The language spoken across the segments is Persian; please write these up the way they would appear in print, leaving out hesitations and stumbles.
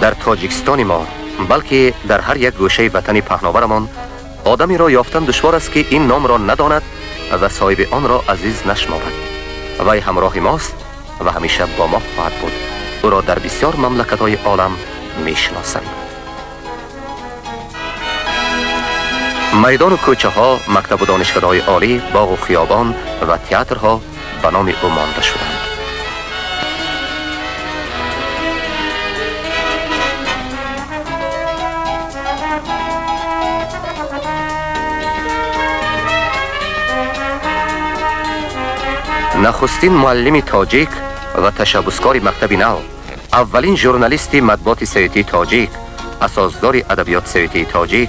در تاجیکستان ما بلکه در هر یک گوشه وطن پهناورمان آدمی را یافتن دشوار است که این نام را نداند و صاحب آن را عزیز نشمارد. وی همراه ماست و همیشه با ما خواهد بود. او را در بسیار مملکت‌های عالم میشناسند. میدان و کوچه ها، مکتب و دانشگاه‌های عالی، باغ و خیابان و تئاترها به نام او مانده شدند. نخستین معلم تاجیک و تشبسکار مکتب نو، اولین ژورنالیست مطبوعات سویتی تاجیک، اساسدار ادبیات سویتی تاجیک،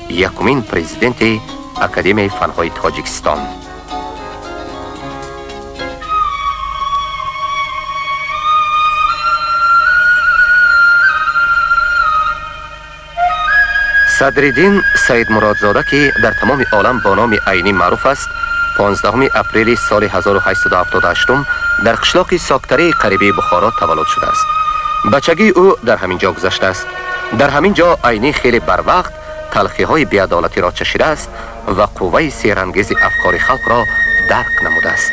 یکمین پرزیدنت اکادمی فنهای تاجیکستان. صدرالدین سید مرادزاده که در تمام عالم با نام عینی معروف است، 15 اپریل سال 1878 در قشلاق ساکتره قریب بخارا تولد شده است. بچگی او در همین جا گذشته است. در همین جا عینی خیلی بر وقت تلخی های بی‌عدالتی را چشیده است و قوه سیرانگیز افکار خلق را درک نموده است.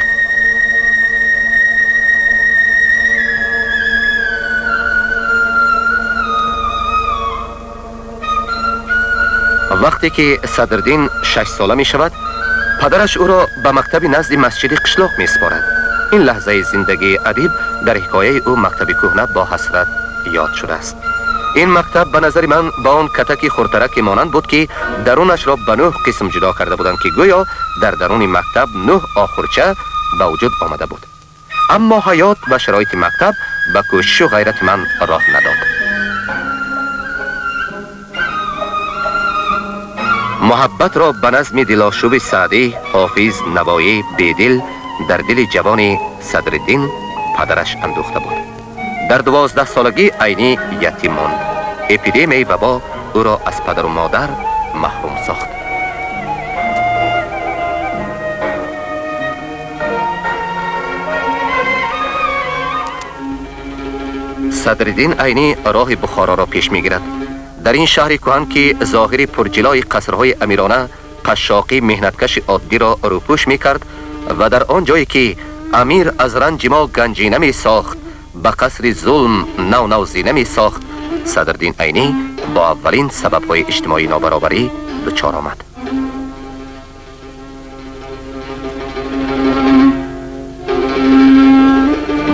وقتی که صدرالدین 6 ساله می شود، پدرش او را به مکتب نزد مسجد قشلاق می سپارد. این لحظه زندگی ادیب در حکایه او مکتب کهنه با حسرت یاد شده است. این مکتب به نظر من با آن کتک خورترک مانند بود که درونش را به 9 قسم جدا کرده بودند که گویا در درون مکتب 9 آخرچه به وجود آمده بود. اما حیات و شرایط مکتب به کوشش و غیرت من راه نداد. محبت را به نظم دلاشوب سعدی، حافظ، نوایی، بیدل در دل جوان صدرالدین پدرش اندوخته بود. در 12 سالگی عینی یتیم ماند. اپیدمی وبا او را از پدر و مادر محروم ساخت. صدرالدین عینی راه بخارا را پیش میگیرد. در این شهر کهن که ظاهری پرجلای قصرهای امیرانه، قشاقی مهنتکش عادی را روپوش می کرد و در آن جایی که امیر از رنج ما گنجینه می ساخت، به قصر ظلم نو زینه می ساخت، صدرالدین عینی با اولین سبب‌های اجتماعی نابرابری دچار آمد.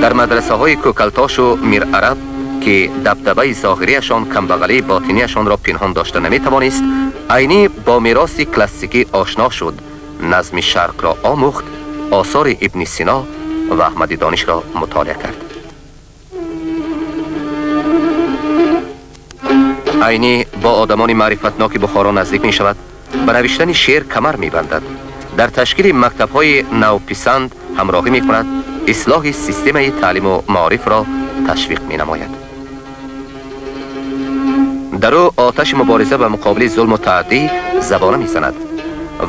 در مدرسه های کوکلتاش و میر عرب که دبدبه ظاهریشان کمبغلی باطنیشان را پنهان داشته نمیتوانست، عینی با میراث کلاسیکی آشنا شد، نظم شرق را آموخت، آثار ابن سینا و احمد دانش را مطالعه کرد. عینی با آدمان معرفتناک بخارا نزدیک می شود، به نوشتن شعر کمر می بندد، در تشکیل مکتب های نوپسند همراهی می کند، اصلاح سیستم تعلیم و معارف را تشویق می نماید. در او آتش مبارزه به مقابل ظلم و تعدی زبانه می زند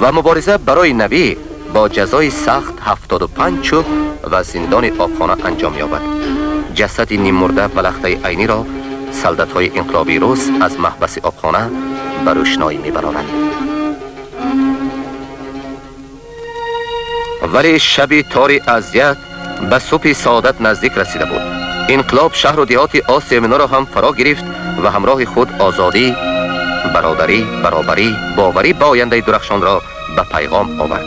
و مبارزه برای نبی با جزای سخت 75 چوب و زندان آبخانه انجام یابد. جسد نیم مرده بلخته عینی را سلدت های انقلابی روز از محبس آبخانه به روشنایی می برارند. ولی شب تار اذیت به صبح سعادت نزدیک رسیده بود. انقلاب شهر و دیهات آسیا منو را هم فرا گرفت و همراه خود آزادی، برادری، برابری، باوری با آینده درخشان را به پیغام آورد.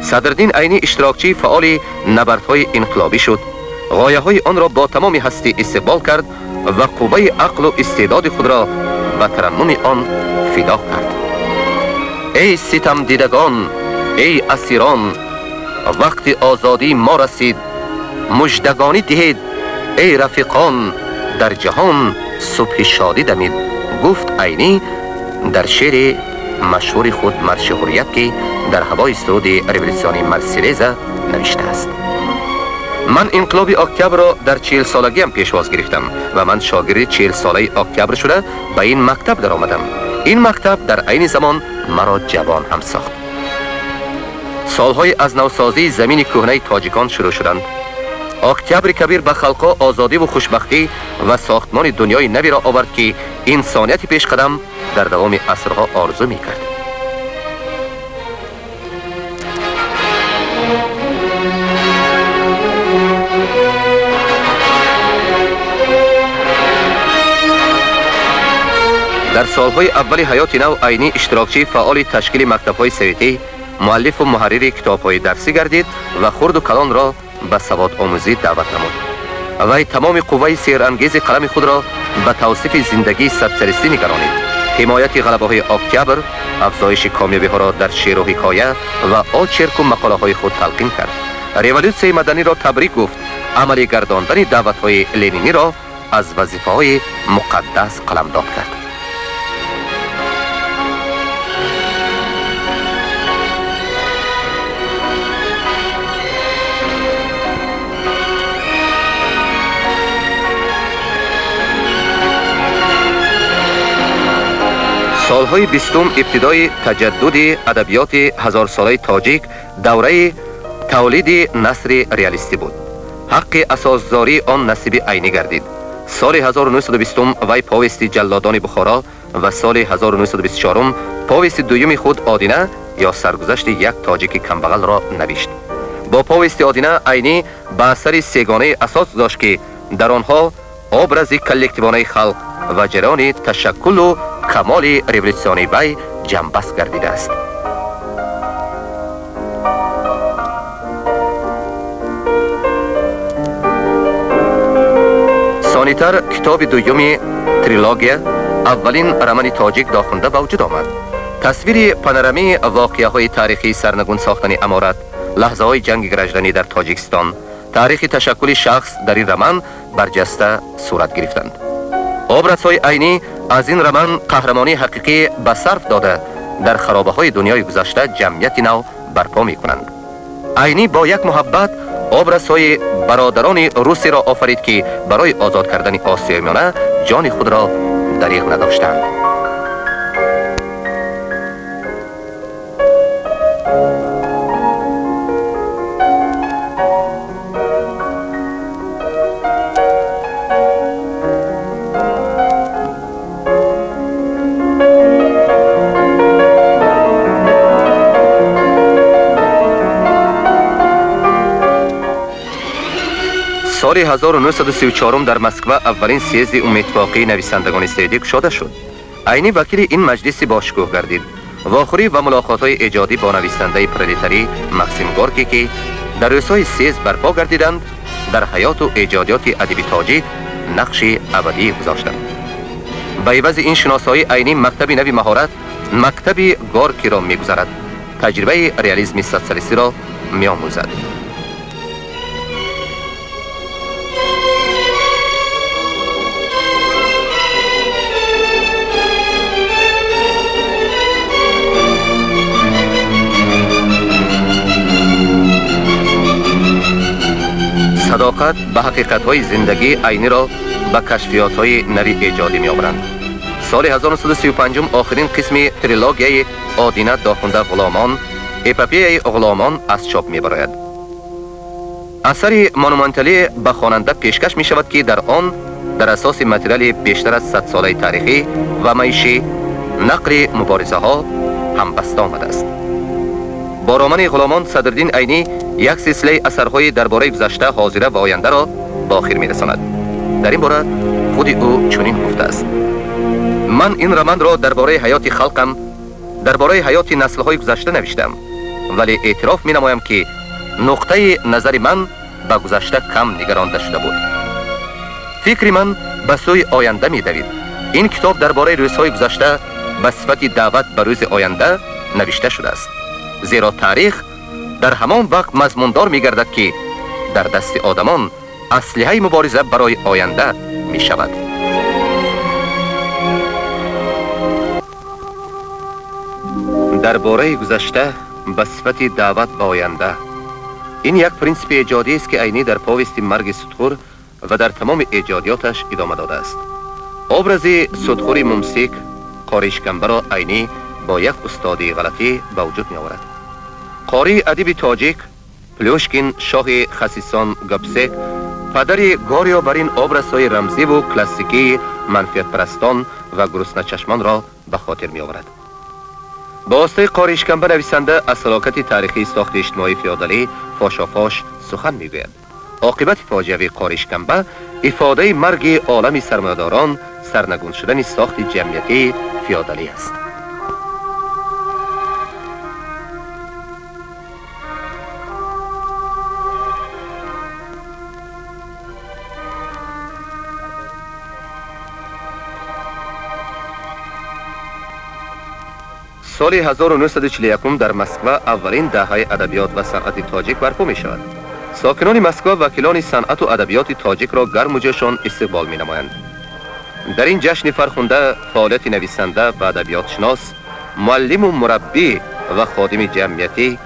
صدرالدین عینی اشتراکچی فعال نبردهای انقلابی شد، غایه های آن را با تمام هستی استقبال کرد و قوه عقل و استعداد خود را به ترنم آن فدا کرد. ای ستم دیدگان، ای اسیران، وقت آزادی ما رسید، مژدگانی دهید ای رفیقان، در جهان صبح شادی دمید، گفت عینی در شعر مشهور خود مرش حریت که در هوای سرود ریولوسیونی مرسیدس نوشته است. من انقلاب اکتبر را در 40 سالگی هم پیشواز گرفتم و من شاگرد 40 ساله اکتبر شده به این مکتب در آمدم. این مکتب در عین زمان مرا جوان هم ساخت. سالهای از نوسازی زمین کهنه تاجیکان شروع شدند. اکتبر کبیر به خلقا آزادی و خوشبختی و ساختمان دنیای نوی را آورد که انسانیت پیش قدم در دوام عصرها آرزو می کرد. در سالهای اول حیات نو عینی اشتراکچی فعال تشکیل مکتب‌های سویتی، مؤلف و محرر کتاب‌های درسی گردید و خرد و کلان را به سواد آموزی دعوت نمود. وی تمام قوه سیرانگیز قلم خود را به توصیف زندگی سوسیالیستی نگرانید. حمایت غلبه‌های اکتبر، افزایش کامیابی‌ها را در شعر و حکایه و آچرک و مقاله‌های خود تلقین کرد. رولوسیون مدنی را تبریک گفت. عملی گرداندن دعوت‌های لنینی را از وظیفه‌های مقدس قلمداد کرد. سالهای 20 ابتدای تجدد ادبیات هزار ساله تاجیک دوره تولید نثر ریالیستی بود. حق اساسزاری آن نصیب عینی گردید. سال 1920 وی پاویست جلادان بخارا و سال 1924 پاویست دوم خود آدینه یا سرگذشت یک تاجیک کمبغل را نوشت. با پاویست آدینه عینی به اثر سگانه اساس داشت که در آنها ابراز کلکتیوانه خلق و جریان تشکل و کمال رولوسیونی وی جنبست گردیده است. ثانی‌تر کتاب دومی تریلوگیا اولین رمان تاجیک داخونده به وجود آمد. تصویر پانورامی واقعه‌های تاریخی سرنگون ساختن امارت، لحظه‌های جنگ گرجدنی در تاجیکستان، تاریخ تشکل شخص در این رمان برجسته صورت گرفتند. ابرازهای عینی از این رمان قهرمانی حقیقی به صرف داده در خرابه‌های دنیای گذشته جمعیت نو برپا می‌کنند. عینی با یک محبت ابرازهای برادران روسی را آفرید که برای آزاد کردن آسیای میانه جان خود را دریغ نداشتند. سال 1934 در مسکو اولین سیزد امیدواقعی نویسندگان سوئدی گشوده شد. عینی وکیل این مجلس باشکوه گردید. واخوری و ملاقات‌های ایجادی با نویسنده پرولتاری ماکسیم گورکی که در روزهای سیزد برپا گردیدند در حیات و ایجادیات ادبی تاجیک نقش ابدی گذاشتند. به عوض این شناسایی عینی مکتب نوی مهارت، مکتب گورکی را می‌گذارد. تجربه ریالیسم سوسیالیستی را می‌آموزد. صداقت به حقیقت‌های زندگی عینی را به کشفیات‌های نوی ایجادی می‌آورند. سال 1935 آخرین قسم تریلوگیای آدینه داخونده غلامان، اپوپیای غلامان از چاپ می‌براید. اثری مونومنتالی به خواننده پیشکش می‌شود که در آن در اساس متریال بیشتر از 100 ساله تاریخی و معیشی نقل مبارزه‌ها همبسته آمده است. با رمان غلامان صدرالدین عینی یک سلسله اثرهای درباره گذشته، حاضره و آینده را به آخر می‌رساند. در این باره خود او چنین گفته است: من این رمان را درباره حیات خلقم، درباره حیات نسل‌های گذشته نوشتم، ولی اعتراف می‌نمایم که نقطه نظر من به گذشته کم نگرانده شده بود. فکر من به سوی آینده می‌دوید. این کتاب درباره روزهای گذشته به صفت دعوت به روز آینده نوشته شده است، زیرا تاریخ در همان وقت مضموندار می‌گردد که در دست آدمان اسلحه مبارزه برای آینده می‌شود. درباره گذشته به صفت دعوت به آینده، این یک پرینسیپ ایجادی است که عینی در پاویست مرگ صدخور و در تمام ایجادیاتش ادامه داده است. ابراز صدخور ممسک قاری شکنبه را عینی با یک استادی غلطی به وجود می آورد. قاری ادیب تاجیک پلوشکین شاه خسیسان گپسک پدر گاریا بر این آبرس‌های رمزی و کلاسیکی منفیت پرستان و گرسنه چشمان را به خاطر می آورد. با واسطه قاری شکنبه نویسنده از هلاکت تاریخی ساخت اجتماعی فئودالی فاشافاش سخن می گوید. عاقبت فاجعه قاری شکنبه افاده مرگ عالم سرمایه‌داران سرنگون شدن ساخت جمعیتی فئودالی است. سال 1941 در مسکو اولین دهه ادبیات و صنعت تاجیک برپا می شود. ساکنان مسکو وکیلان صنعت و ادبیات تاجیک را گرم و جوشان استقبال می نمایند. در این جشن فرخنده فعالیت نویسنده و ادبیات شناس، معلم و مربی و خادم جمعیتی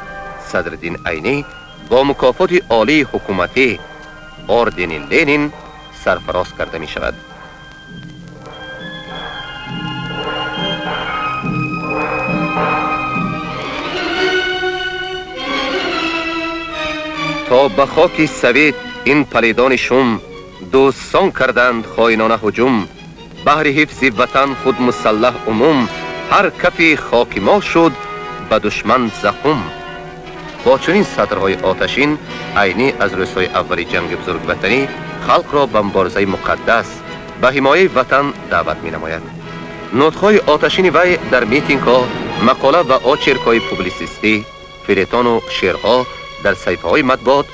صدرالدین عینی با مکافات عالی حکومتی اردن لنین سرفراز کرده می شود. تا به خاک سوید این پلیدان شوم دوستان کردند خائنانه هجوم. بهر حفظ وطن خود مسلح عموم، هر کفی خاک ما شد به دشمن زخم. با چنین سطرهای آتشین عینی از روزهای اول جنگ بزرگ وطنی خلق را به مبارزه مقدس به حمایه وطن دعوت می نماید. نطقهای آتشین وی در میتینگ ها، مقاله و آچرکای پوبلیسیستی، فیلیتون و شعرها در صحیفه های مطبوعات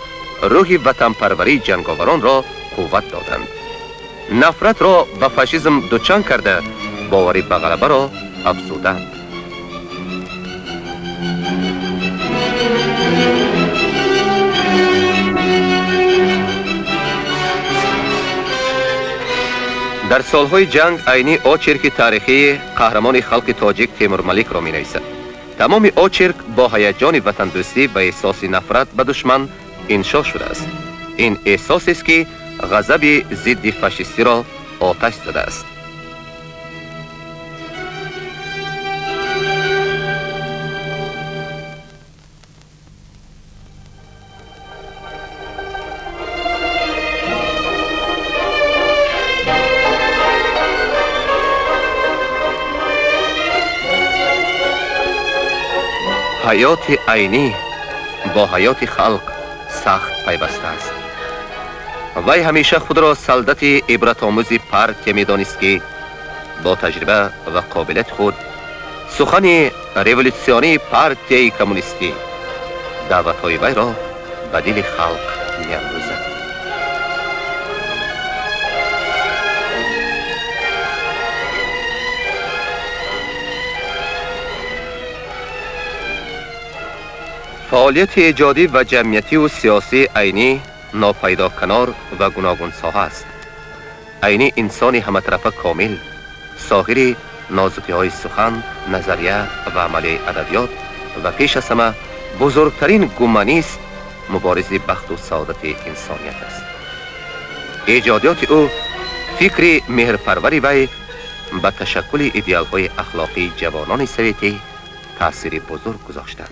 روح وطن پروری جنگاوران را قوت دادند. نفرت را به فاشیسم دوچان کرده باوری به غلبه را افزودند. در سالهای جنگ عینی آچرک تاریخی قهرمان خلق تاجیک تیمور ملیک را می نویسد. تمام آچرک با هیجان وطن دوستی و احساس نفرت به دشمن انشا شده است. این احساس است که غضب ضد فاشیستی را آتش زده است. حیات عینی با حیات خلق سخت پیوسته است. وی همیشه خود را سلطت عبرت آموز پارتی می دانست که با تجربه و قابلیت خود سخن ریولوسیونی پارتی کمونیستی دعوت های وی را به دل خلق می اندازد. فعالیت ایجادی و جمعیتی و سیاسی عینی ناپیدا کنار و گوناگون ساحه است. عینی انسانی همه طرفه کامل، ساحر نازکی های سخن، نظریه و عملی ادبیات و پیش از همه بزرگترین گومانیست مبارز بخت و سعادت انسانیت است. ایجادیات او فکر مهرپروری وی به تشکل ایدئال های اخلاقی جوانان سویتی تأثیر بزرگ گذاشتند.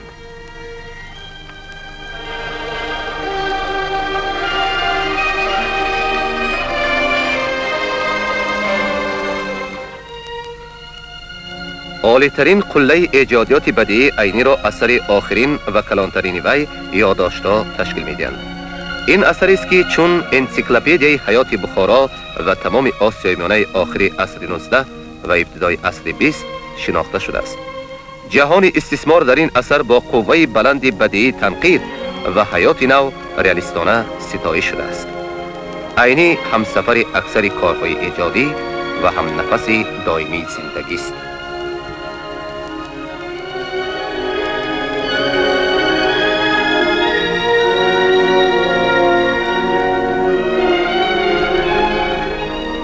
عالی‌ترین قله ایجادیات بدیعی عینی را اثر آخرین و کلانترین وی یادداشت‌ها تشکیل می‌دهند. این اثر است که چون انسیکلوپدیای حیات بخارا و تمام آسیای میانه آخری عصر 19 و ابتدای عصر 20 شناخته شده است. جهان استثمار در این اثر با قوه بلند بدیعی تنقید و حیات نو ریالیستانه ستایش شده است. عینی همسفر اکثر کارهای ایجادی و هم نفس دائمی زندگی است.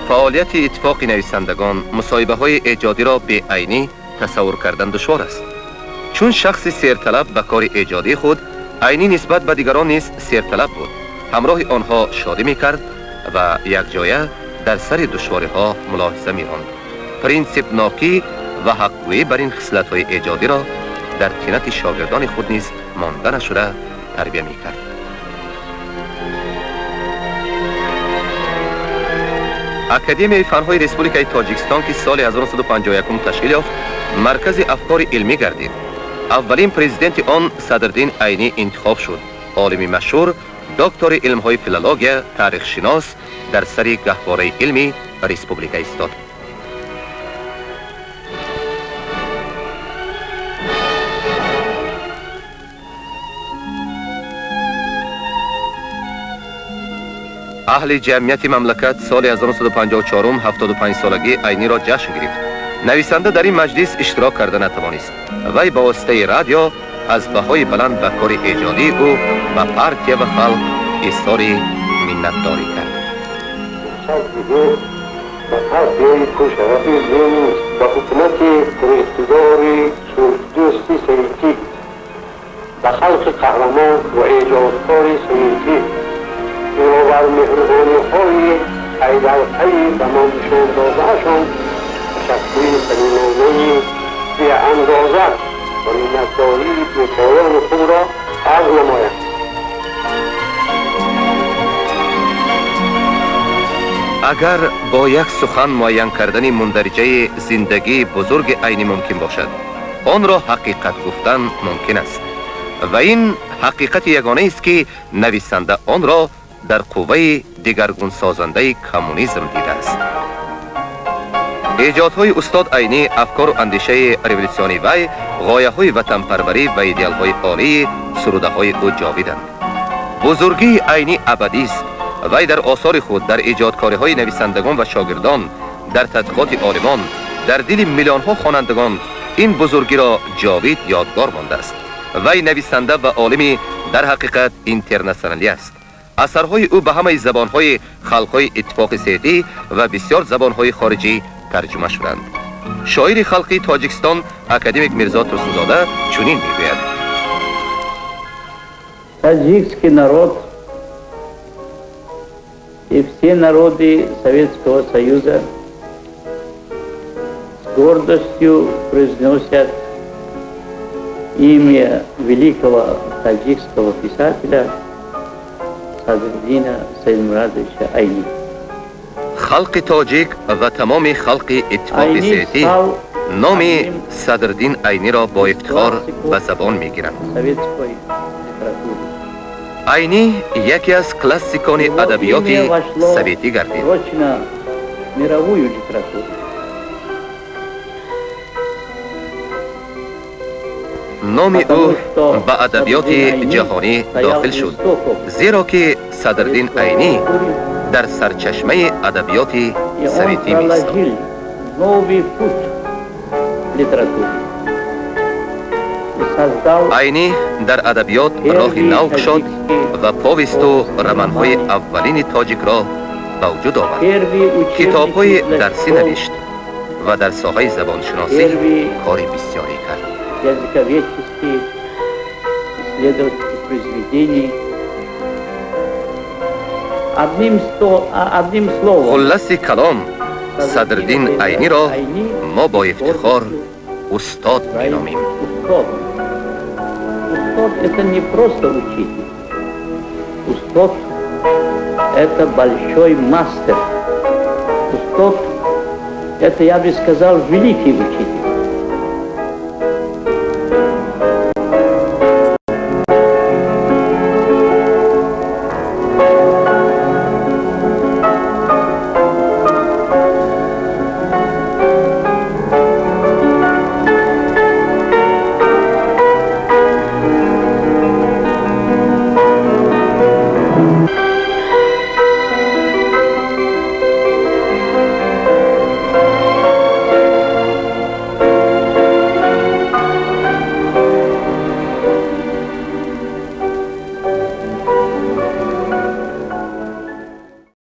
فعالیت اتفاق نویسندگان مصاحبه های ایجادی را به عینی تصور کردن دشوار است. چون شخص سیرطلب به کار ایجادی خود، عینی نسبت به دیگران نیز سیرطلب بود. همراه آنها شادی می کرد و یک جایه در سر دشواری ها ملاحظه می راند. پرینسیپ ناکی و حق‌گویی بر این خصلت‌های ایجادی را در طینت شاگردان خود نیز مانده نشده تربیت می‌کرد. اکادمی فن‌های ریسپوبلیکای تاجیکستان که سال 1951 تشکیل یافت، مرکز افکار علمی گردید. اولین پرزیدنت آن صدرالدین عینی انتخاب شد. عالمی مشهور، دکتر علم‌های فیلولوژی، تاریخ شناس، در سر گهواره علمی ریسپوبلیک ایستاد. اهل جمعیت مملکت سال 1954 75 سالگی عینی را جشن گرفت. نویسنده در این مجلس اشتراک کرده نتوانست. وی با واسطه رادیو از بهای بلند به کار ایجادی او و پارتیا و خلق اظهار منتداری کرد. و پارتیای پرشرفی زین و حکومت پراقتدار دوستی سویتی و خلق قهرمان و ایجادکار سویتی بر مهربانی‌های ایدرپی تمام نشان داده‌شان تشکر صمیمانه بی‌اندازه و منتداری بی‌پایان خود را عرض نمایم. اگر با یک سخن معین کردن مندرجه زندگی بزرگ عینی ممکن باشد، آن را حقیقت گفتن ممکن است و این حقیقت یگانه است که نویسنده آن را در قوه دگرگون سازنده کمونیسم دیده است. ایجادهای استاد عینی، افکار و اندیشه رولوسیونی وی، غایه‌های وطن پروری و ایدئال‌های عالی سروده‌های او جاویدند. بزرگی عینی ابدی است. وی در آثار خود، در ایجادکاری‌های نویسندگان و شاگردان، در تحقیقات عالمان، در دل میلیون‌ها خوانندگان این بزرگی را جاوید یادگار مانده است. وی نویسنده و عالمی در حقیقت اینترنشنالی است. اثرهای او به همه زبان‌های خلق‌های اتفاق سیاسی و بسیار زبان‌های خارجی ترجمه شدند. شاعر خلقی تاجیکستان اکادمیک میرزا турсунзода чунин میگوید: Таджикский народ и все народы Советского Союза с гордостью произносят имя великого таджикского писателя Садриддина Саидмурадовича Айни. خلق تاجیک و تمام خلق اتفاق سیاسی نام صدرالدین عینی را با افتخار به زبان میگیرند. عینی یکی از کلاسیکان ادبیات سویتی گردید. نام او به ادبیات جهانی داخل شد، زیرا که صدرالدین عینی در سرچشمه ادبیات سویتی می‌ایستاد. عینی در ادبیات راه نو گشاد و پاویست و رمان‌های اولین تاجیک را به وجود آورد. کتاب‌های درسی نوشت و در ساحه زبانشناسی کار بسیاری کرد. خلاصه کلام، صدرالدین عینی را ما با افتخار استاد می‌نامیم. Устод – это не просто учитель. Устод – это большой мастер. Устод – это, я бы сказал, великий учитель.